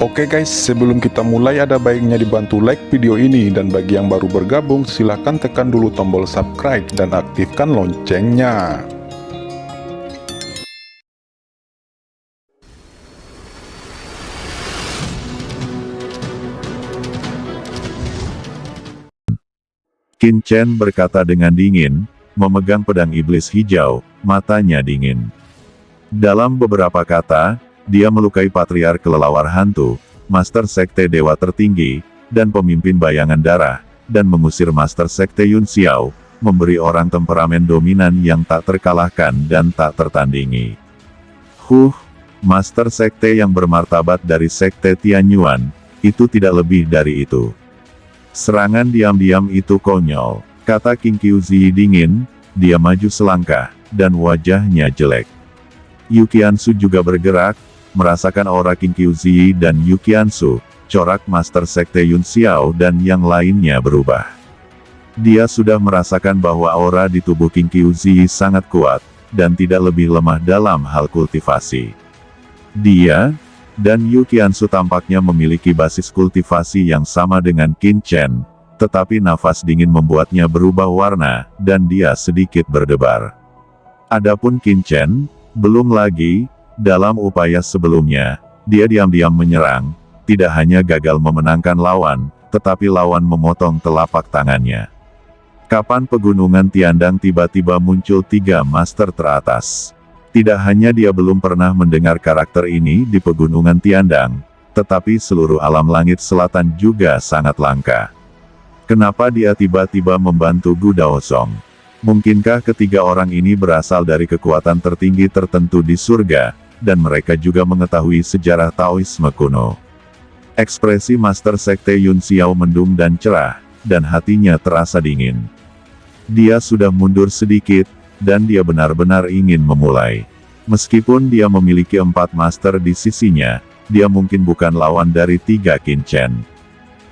Oke guys, sebelum kita mulai ada baiknya dibantu like video ini, dan bagi yang baru bergabung silahkan tekan dulu tombol subscribe dan aktifkan loncengnya. Qin Chen berkata dengan dingin, memegang pedang iblis hijau, matanya dingin. Dalam beberapa kata, dia melukai patriark kelelawar hantu, master sekte dewa tertinggi, dan pemimpin bayangan darah, dan mengusir master sekte Yun Xiao, memberi orang temperamen dominan yang tak terkalahkan dan tak tertandingi. Master sekte yang bermartabat dari sekte Tianyuan, itu tidak lebih dari itu. Serangan diam-diam itu konyol, kata Qin Qiuzi dingin, dia maju selangkah, dan wajahnya jelek. Yu Qiansu juga bergerak, merasakan aura Qin Qiuzi dan Yu Qiansu, corak master sekte Yun Xiao dan yang lainnya berubah. Dia sudah merasakan bahwa aura di tubuh Qin Qiuzi sangat kuat, dan tidak lebih lemah dalam hal kultivasi. Dia dan Yu Qiansu tampaknya memiliki basis kultivasi yang sama dengan Qin Chen, tetapi nafas dingin membuatnya berubah warna, dan dia sedikit berdebar. Adapun Qin Chen, belum lagi. Dalam upaya sebelumnya, dia diam-diam menyerang, tidak hanya gagal memenangkan lawan, tetapi lawan memotong telapak tangannya. Kapan pegunungan Tiandang tiba-tiba muncul 3 master teratas? Tidak hanya dia belum pernah mendengar karakter ini di pegunungan Tiandang, tetapi seluruh alam langit selatan juga sangat langka. Kenapa dia tiba-tiba membantu Gu Daosong? Mungkinkah ketiga orang ini berasal dari kekuatan tertinggi tertentu di surga, dan mereka juga mengetahui sejarah Taoisme kuno? Ekspresi Master Sekte Yun Xiao mendung dan cerah, dan hatinya terasa dingin. Dia sudah mundur sedikit, dan dia benar-benar ingin memulai. Meskipun dia memiliki 4 master di sisinya, dia mungkin bukan lawan dari 3 Qin Chen.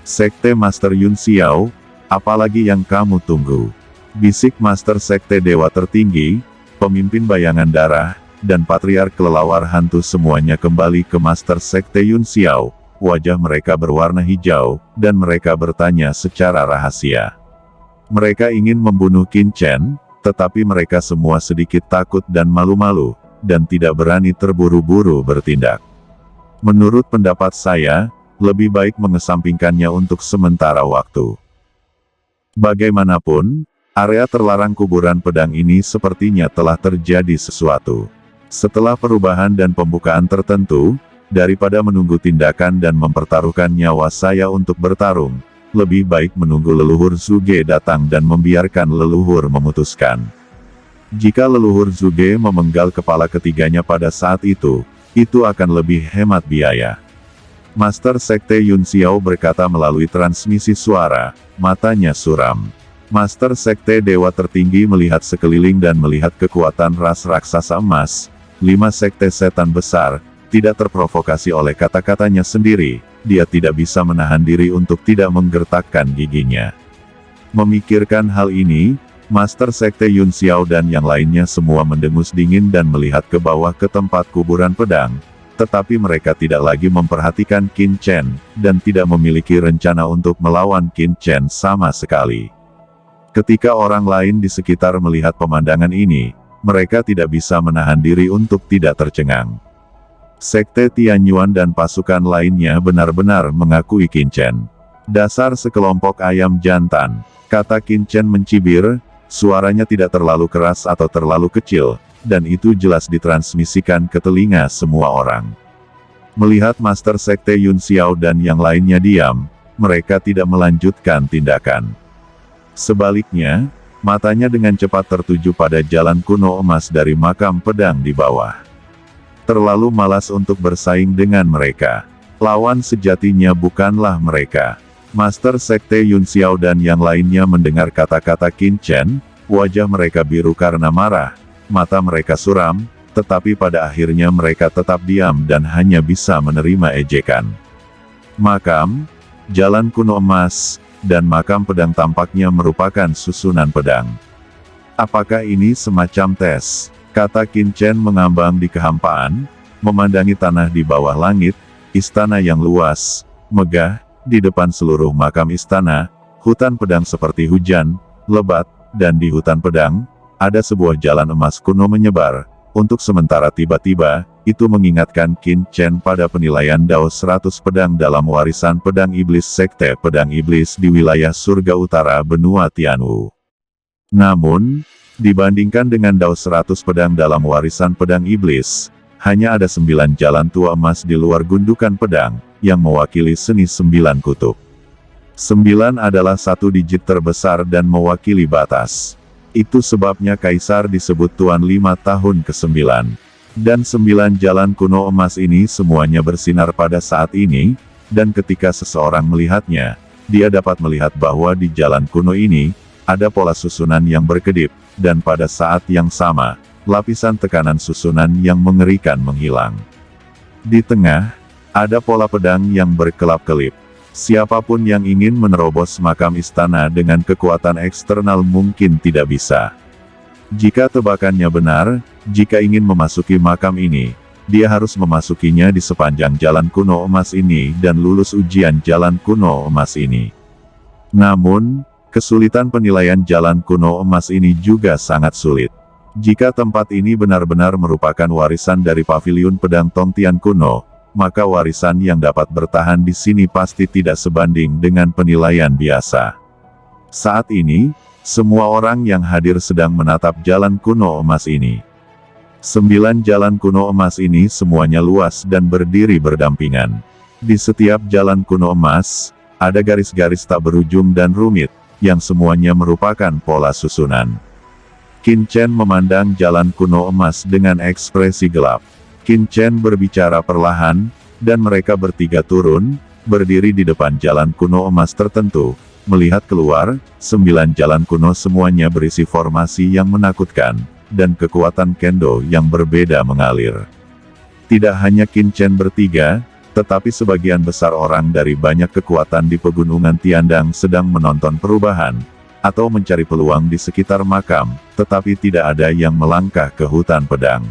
Sekte Master Yun Xiao, apalagi yang kamu tunggu? Bisik Master Sekte Dewa Tertinggi, pemimpin bayangan darah, dan patriark kelelawar hantu semuanya kembali ke Master Sekte Yun Xiao. Wajah mereka berwarna hijau, dan mereka bertanya secara rahasia. Mereka ingin membunuh Qin Chen, tetapi mereka semua sedikit takut dan malu-malu, dan tidak berani terburu-buru bertindak. Menurut pendapat saya, lebih baik mengesampingkannya untuk sementara waktu. Bagaimanapun, area terlarang kuburan pedang ini sepertinya telah terjadi sesuatu. Setelah perubahan dan pembukaan tertentu, daripada menunggu tindakan dan mempertaruhkan nyawa saya untuk bertarung, lebih baik menunggu leluhur Zhuge datang dan membiarkan leluhur memutuskan. Jika leluhur Zhuge memenggal kepala ketiganya pada saat itu akan lebih hemat biaya. Master Sekte Yun Xiao berkata melalui transmisi suara, matanya suram. Master Sekte Dewa Tertinggi melihat sekeliling dan melihat kekuatan ras raksasa emas, 5 sekte setan besar, tidak terprovokasi oleh kata-katanya sendiri, dia tidak bisa menahan diri untuk tidak menggertakkan giginya. Memikirkan hal ini, Master Sekte Yun Xiao dan yang lainnya semua mendengus dingin dan melihat ke bawah ke tempat kuburan pedang, tetapi mereka tidak lagi memperhatikan Qin Chen, dan tidak memiliki rencana untuk melawan Qin Chen sama sekali. Ketika orang lain di sekitar melihat pemandangan ini, mereka tidak bisa menahan diri untuk tidak tercengang. Sekte Tianyuan dan pasukan lainnya benar-benar mengakui Qin Chen. Dasar sekelompok ayam jantan, kata Qin Chen mencibir, suaranya tidak terlalu keras atau terlalu kecil, dan itu jelas ditransmisikan ke telinga semua orang. Melihat Master Sekte Yun Xiao dan yang lainnya diam, mereka tidak melanjutkan tindakan. Sebaliknya, matanya dengan cepat tertuju pada jalan kuno emas dari makam pedang di bawah. Terlalu malas untuk bersaing dengan mereka. Lawan sejatinya bukanlah mereka. Master Sekte Yun Xiao dan yang lainnya mendengar kata-kata Qin Chen, wajah mereka biru karena marah, mata mereka suram, tetapi pada akhirnya mereka tetap diam dan hanya bisa menerima ejekan. Makam, jalan kuno emas, dan makam pedang tampaknya merupakan susunan pedang. Apakah ini semacam tes? Kata Qin Chen mengambang di kehampaan, memandangi tanah di bawah langit, istana yang luas, megah, di depan seluruh makam istana, hutan pedang seperti hujan, lebat, dan di hutan pedang, ada sebuah jalan emas kuno menyebar. Untuk sementara tiba-tiba, itu mengingatkan Qin Chen pada penilaian Dao 100 pedang dalam warisan pedang iblis Sekte Pedang Iblis di wilayah surga utara benua Tianwu. Namun, dibandingkan dengan Dao 100 pedang dalam warisan pedang iblis, hanya ada 9 jalan tua emas di luar gundukan pedang, yang mewakili seni 9 kutub. 9 adalah satu digit terbesar dan mewakili batas. Itu sebabnya Kaisar disebut Tuan 5 tahun ke-9. Dan 9 jalan kuno emas ini semuanya bersinar pada saat ini, dan ketika seseorang melihatnya, dia dapat melihat bahwa di jalan kuno ini, ada pola susunan yang berkedip, dan pada saat yang sama, lapisan tekanan susunan yang mengerikan menghilang. Di tengah, ada pola pedang yang berkelap-kelip. Siapapun yang ingin menerobos makam istana dengan kekuatan eksternal mungkin tidak bisa. Jika tebakannya benar, jika ingin memasuki makam ini, dia harus memasukinya di sepanjang jalan kuno emas ini dan lulus ujian jalan kuno emas ini. Namun, kesulitan penilaian jalan kuno emas ini juga sangat sulit. Jika tempat ini benar-benar merupakan warisan dari paviliun pedang Tongtian kuno, maka warisan yang dapat bertahan di sini pasti tidak sebanding dengan penilaian biasa. Saat ini, semua orang yang hadir sedang menatap jalan kuno emas ini. 9 jalan kuno emas ini semuanya luas dan berdiri berdampingan. Di setiap jalan kuno emas, ada garis-garis tak berujung dan rumit, yang semuanya merupakan pola susunan. Qin Chen memandang jalan kuno emas dengan ekspresi gelap. Qin Chen berbicara perlahan, dan mereka bertiga turun, berdiri di depan jalan kuno emas tertentu, melihat keluar, 9 jalan kuno semuanya berisi formasi yang menakutkan, dan kekuatan kendo yang berbeda mengalir. Tidak hanya Qin Chen bertiga, tetapi sebagian besar orang dari banyak kekuatan di pegunungan Tiandang sedang menonton perubahan, atau mencari peluang di sekitar makam, tetapi tidak ada yang melangkah ke hutan pedang.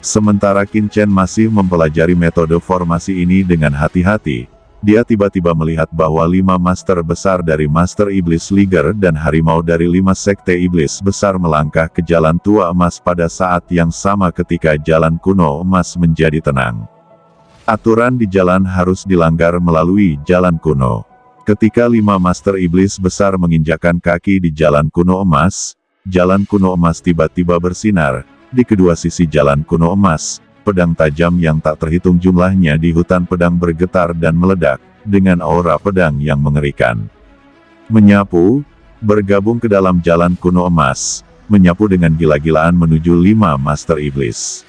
Sementara Qin Chen masih mempelajari metode formasi ini dengan hati-hati, dia tiba-tiba melihat bahwa 5 master besar dari Master Iblis Liger dan harimau dari 5 sekte iblis besar melangkah ke jalan tua emas pada saat yang sama ketika jalan kuno emas menjadi tenang. Aturan di jalan harus dilanggar melalui jalan kuno. Ketika 5 master iblis besar menginjakkan kaki di jalan kuno emas tiba-tiba bersinar. Di kedua sisi jalan kuno emas, pedang tajam yang tak terhitung jumlahnya di hutan pedang bergetar dan meledak, dengan aura pedang yang mengerikan. Menyapu, bergabung ke dalam jalan kuno emas, menyapu dengan gila-gilaan menuju 5 master iblis.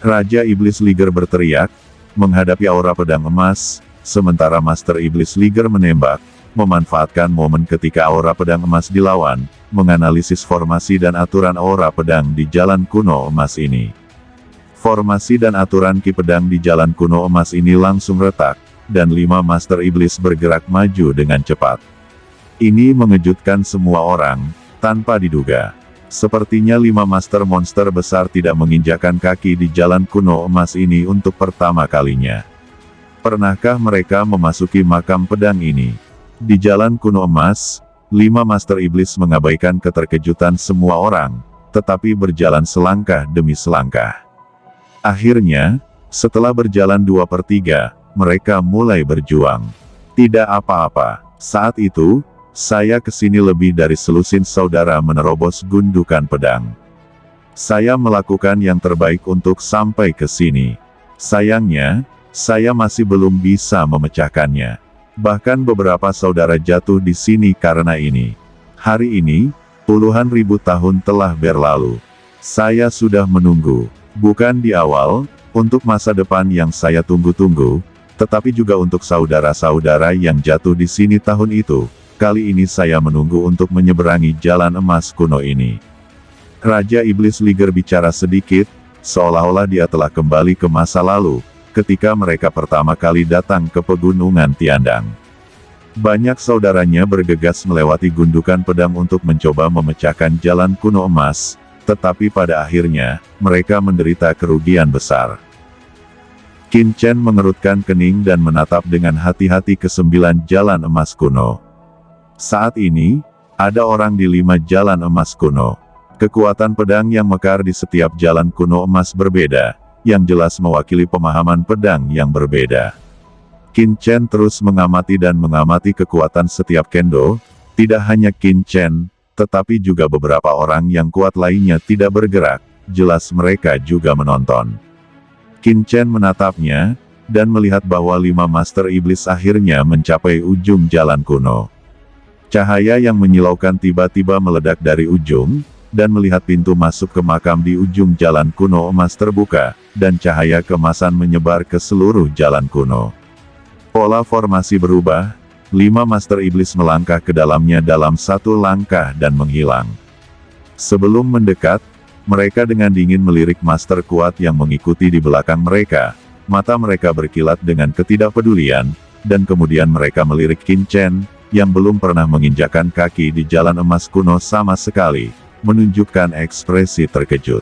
Raja Iblis Liger berteriak, menghadapi aura pedang emas, sementara Master Iblis Liger menembak, memanfaatkan momen ketika aura pedang emas dilawan, menganalisis formasi dan aturan aura pedang di jalan kuno emas ini. Formasi dan aturan ki pedang di jalan kuno emas ini langsung retak, dan 5 Master Iblis bergerak maju dengan cepat. Ini mengejutkan semua orang, tanpa diduga. Sepertinya 5 Master Monster besar tidak menginjakkan kaki di jalan kuno emas ini untuk pertama kalinya. Pernahkah mereka memasuki makam pedang ini? Di jalan kuno emas, 5 Master Iblis mengabaikan keterkejutan semua orang, tetapi berjalan selangkah demi selangkah. Akhirnya, setelah berjalan 2/3, mereka mulai berjuang. Tidak apa-apa, saat itu, saya kesini lebih dari selusin saudara menerobos gundukan pedang. Saya melakukan yang terbaik untuk sampai ke sini. Sayangnya, saya masih belum bisa memecahkannya. Bahkan beberapa saudara jatuh di sini karena ini. Hari ini, puluhan ribu tahun telah berlalu. Saya sudah menunggu, bukan di awal, untuk masa depan yang saya tunggu-tunggu, tetapi juga untuk saudara-saudara yang jatuh di sini tahun itu. Kali ini saya menunggu untuk menyeberangi jalan emas kuno ini. Raja Iblis Liger bicara sedikit, seolah-olah dia telah kembali ke masa lalu, ketika mereka pertama kali datang ke pegunungan Tiandang. Banyak saudaranya bergegas melewati gundukan pedang untuk mencoba memecahkan jalan kuno emas, tetapi pada akhirnya, mereka menderita kerugian besar. Qin Chen mengerutkan kening dan menatap dengan hati-hati ke 9 jalan emas kuno. Saat ini, ada orang di 5 jalan emas kuno. Kekuatan pedang yang mekar di setiap jalan kuno emas berbeda, yang jelas mewakili pemahaman pedang yang berbeda. Qin Chen terus mengamati dan mengamati kekuatan setiap kendo, tidak hanya Qin Chen, tetapi juga beberapa orang yang kuat lainnya tidak bergerak, jelas mereka juga menonton. Qin Chen menatapnya, dan melihat bahwa 5 Master Iblis akhirnya mencapai ujung jalan kuno. Cahaya yang menyilaukan tiba-tiba meledak dari ujung, dan melihat pintu masuk ke makam di ujung jalan kuno emas terbuka, dan cahaya keemasan menyebar ke seluruh jalan kuno. Pola formasi berubah, 5 Master Iblis melangkah ke dalamnya dalam 1 langkah dan menghilang. Sebelum mendekat, mereka dengan dingin melirik Master kuat yang mengikuti di belakang mereka. Mata mereka berkilat dengan ketidakpedulian, dan kemudian mereka melirik Qin Chen, yang belum pernah menginjakkan kaki di jalan emas kuno sama sekali, menunjukkan ekspresi terkejut.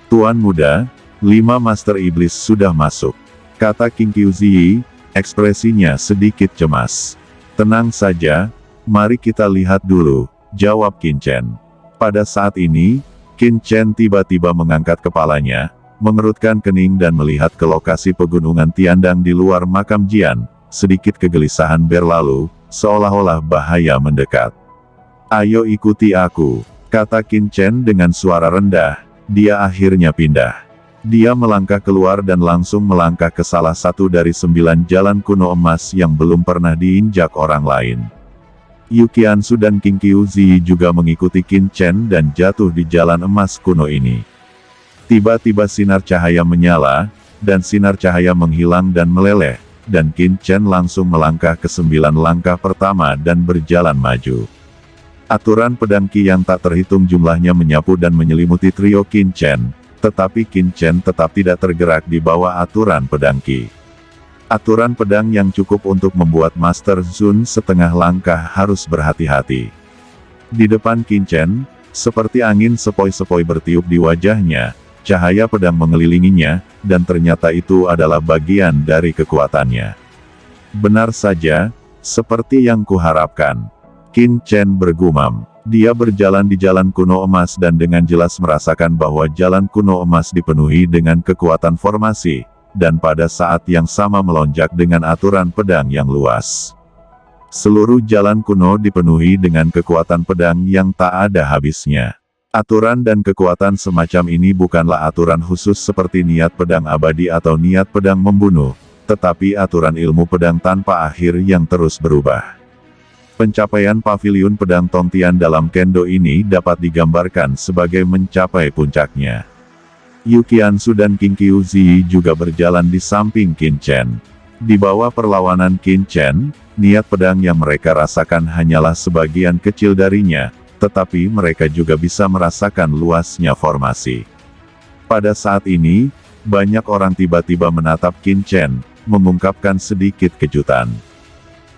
"Tuan muda, 5 Master Iblis sudah masuk," kata King Qiuzi, ekspresinya sedikit cemas. "Tenang saja, mari kita lihat dulu," jawab Qin Chen. Pada saat ini, Qin Chen tiba-tiba mengangkat kepalanya, mengerutkan kening dan melihat ke lokasi pegunungan Tiandang di luar makam Jian. Sedikit kegelisahan berlalu, seolah-olah bahaya mendekat. "Ayo ikuti aku," kata Qin Chen dengan suara rendah. Dia akhirnya pindah. Dia melangkah keluar dan langsung melangkah ke salah satu dari 9 jalan kuno emas yang belum pernah diinjak orang lain. Yu Qianzu dan King Qiuzi juga mengikuti Qin Chen dan jatuh di jalan emas kuno ini. Tiba-tiba sinar cahaya menyala, dan sinar cahaya menghilang dan meleleh, dan Qin Chen langsung melangkah ke 9 langkah pertama dan berjalan maju. Aturan pedang Qi yang tak terhitung jumlahnya menyapu dan menyelimuti trio Qin Chen, tetapi Qin Chen tetap tidak tergerak di bawah aturan pedang Qi. Aturan pedang yang cukup untuk membuat Master Zun setengah langkah harus berhati-hati. Di depan Qin Chen, seperti angin sepoi-sepoi bertiup di wajahnya, cahaya pedang mengelilinginya, dan ternyata itu adalah bagian dari kekuatannya. "Benar saja, seperti yang kuharapkan," Qin Chen bergumam. Dia berjalan di jalan kuno emas dan dengan jelas merasakan bahwa jalan kuno emas dipenuhi dengan kekuatan formasi, dan pada saat yang sama melonjak dengan aturan pedang yang luas. Seluruh jalan kuno dipenuhi dengan kekuatan pedang yang tak ada habisnya. Aturan dan kekuatan semacam ini bukanlah aturan khusus seperti niat pedang abadi atau niat pedang membunuh, tetapi aturan ilmu pedang tanpa akhir yang terus berubah. Pencapaian paviliun pedang Tongtian dalam kendo ini dapat digambarkan sebagai mencapai puncaknya. Yu Qianzu dan King Qiuzi juga berjalan di samping Qin Chen. Di bawah perlawanan Qin Chen, niat pedang yang mereka rasakan hanyalah sebagian kecil darinya, tetapi mereka juga bisa merasakan luasnya formasi. Pada saat ini, banyak orang tiba-tiba menatap Qin Chen, mengungkapkan sedikit kejutan.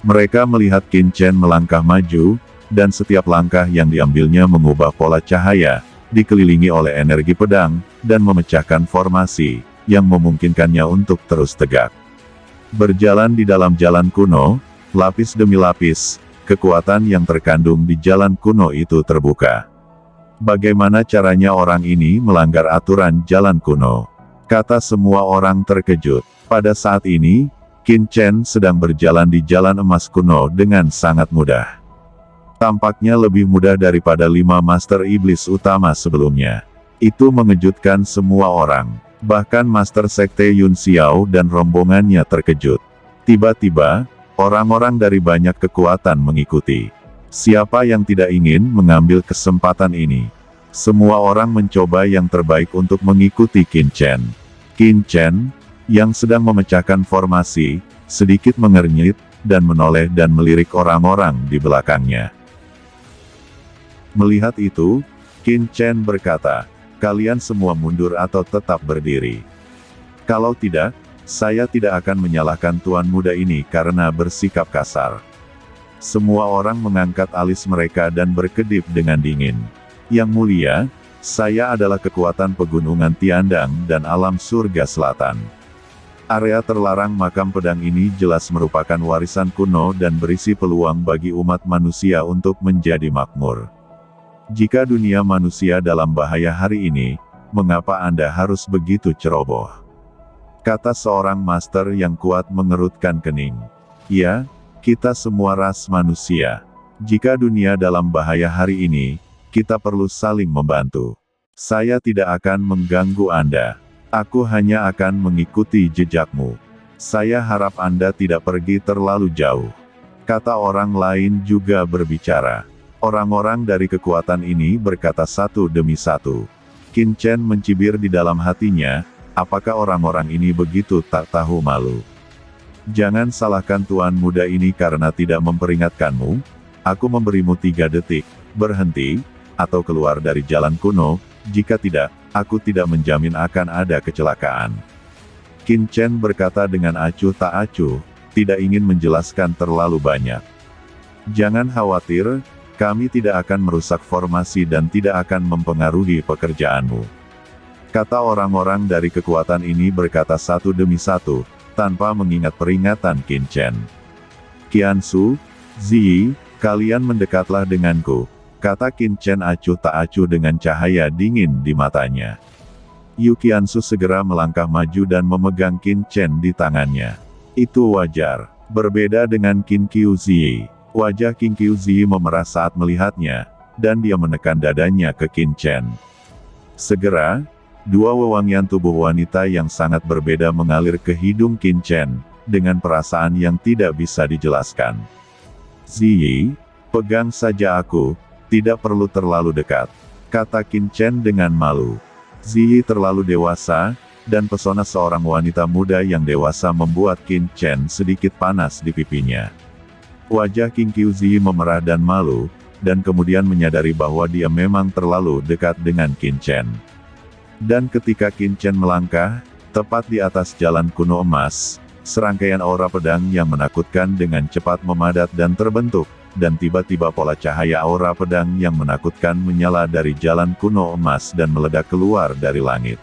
Mereka melihat Qin Chen melangkah maju, dan setiap langkah yang diambilnya mengubah pola cahaya, dikelilingi oleh energi pedang, dan memecahkan formasi, yang memungkinkannya untuk terus tegak. Berjalan di dalam jalan kuno, lapis demi lapis, kekuatan yang terkandung di jalan kuno itu terbuka. Bagaimana caranya orang ini melanggar aturan jalan kuno? Kata semua orang terkejut. Pada saat ini, Qin Chen sedang berjalan di jalan emas kuno dengan sangat mudah. Tampaknya lebih mudah daripada 5 Master Iblis utama sebelumnya. Itu mengejutkan semua orang. Bahkan Master Sekte Yun Xiao dan rombongannya terkejut. Tiba-tiba, orang-orang dari banyak kekuatan mengikuti. Siapa yang tidak ingin mengambil kesempatan ini? Semua orang mencoba yang terbaik untuk mengikuti Qin Chen. Qin Chen, yang sedang memecahkan formasi, sedikit mengernyit, dan menoleh dan melirik orang-orang di belakangnya. Melihat itu, Qin Chen berkata, "Kalian semua mundur atau tetap berdiri. Kalau tidak, saya tidak akan menyalahkan tuan muda ini karena bersikap kasar." Semua orang mengangkat alis mereka dan berkedip dengan dingin. "Yang mulia, saya adalah kekuatan pegunungan Tiandang dan alam surga selatan. Area terlarang makam pedang ini jelas merupakan warisan kuno dan berisi peluang bagi umat manusia untuk menjadi makmur. Jika dunia manusia dalam bahaya hari ini, mengapa Anda harus begitu ceroboh? Kata seorang master yang kuat mengerutkan kening. Ya, kita semua ras manusia. Jika dunia dalam bahaya hari ini, kita perlu saling membantu. Saya tidak akan mengganggu Anda. Aku hanya akan mengikuti jejakmu. Saya harap Anda tidak pergi terlalu jauh. Kata orang lain juga berbicara. Orang-orang dari kekuatan ini berkata satu demi satu. Qin Chen mencibir di dalam hatinya, apakah orang-orang ini begitu tak tahu malu? Jangan salahkan tuan muda ini karena tidak memperingatkanmu. Aku memberimu 3 detik, berhenti, atau keluar dari jalan kuno. Jika tidak, aku tidak menjamin akan ada kecelakaan. Qin Chen berkata dengan acuh tak acuh, tidak ingin menjelaskan terlalu banyak. Jangan khawatir, kami tidak akan merusak formasi dan tidak akan mempengaruhi pekerjaanmu. Kata orang-orang dari kekuatan ini berkata satu demi satu, tanpa mengingat peringatan Qin Chen. Qiansu, Ziyi, kalian mendekatlah denganku. Kata Qin Chen acuh tak acuh dengan cahaya dingin di matanya. Yu Qiansu segera melangkah maju dan memegang Qin Chen di tangannya. Itu wajar. Berbeda dengan Qin Qiu Ziyi. Wajah Qin Qiu Ziyi memerah saat melihatnya, dan dia menekan dadanya ke Qin Chen. Segera, 2 wewangian tubuh wanita yang sangat berbeda mengalir ke hidung Qin Chen, dengan perasaan yang tidak bisa dijelaskan. Ziyi, pegang saja aku. Tidak perlu terlalu dekat, kata Qin Chen dengan malu. Ziyi terlalu dewasa, dan pesona seorang wanita muda yang dewasa membuat Qin Chen sedikit panas di pipinya. Wajah Qin Qiu Ziyi memerah dan malu, dan kemudian menyadari bahwa dia memang terlalu dekat dengan Qin Chen. Dan ketika Qin Chen melangkah, tepat di atas jalan kuno emas, serangkaian aura pedang yang menakutkan dengan cepat memadat dan terbentuk. Dan tiba-tiba pola cahaya aura pedang yang menakutkan menyala dari jalan kuno emas dan meledak keluar dari langit.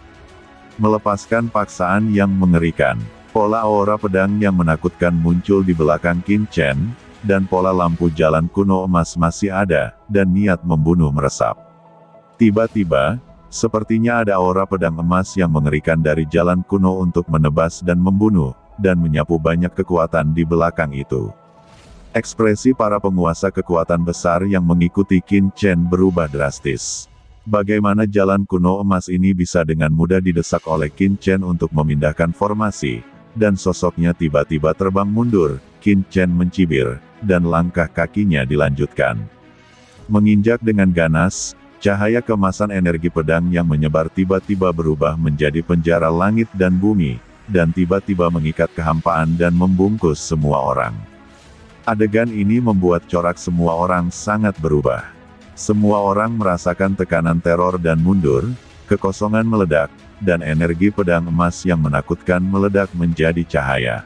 Melepaskan paksaan yang mengerikan, pola aura pedang yang menakutkan muncul di belakang Qin Chen, dan pola lampu jalan kuno emas masih ada, dan niat membunuh meresap. Tiba-tiba, sepertinya ada aura pedang emas yang mengerikan dari jalan kuno untuk menebas dan membunuh, dan menyapu banyak kekuatan di belakang itu. Ekspresi para penguasa kekuatan besar yang mengikuti Qin Chen berubah drastis. Bagaimana jalan kuno emas ini bisa dengan mudah didesak oleh Qin Chen untuk memindahkan formasi, dan sosoknya tiba-tiba terbang mundur. Qin Chen mencibir, dan langkah kakinya dilanjutkan. Menginjak dengan ganas, cahaya kemasan energi pedang yang menyebar tiba-tiba berubah menjadi penjara langit dan bumi, dan tiba-tiba mengikat kehampaan dan membungkus semua orang. Adegan ini membuat corak semua orang sangat berubah. Semua orang merasakan tekanan teror dan mundur, kekosongan meledak, dan energi pedang emas yang menakutkan meledak menjadi cahaya.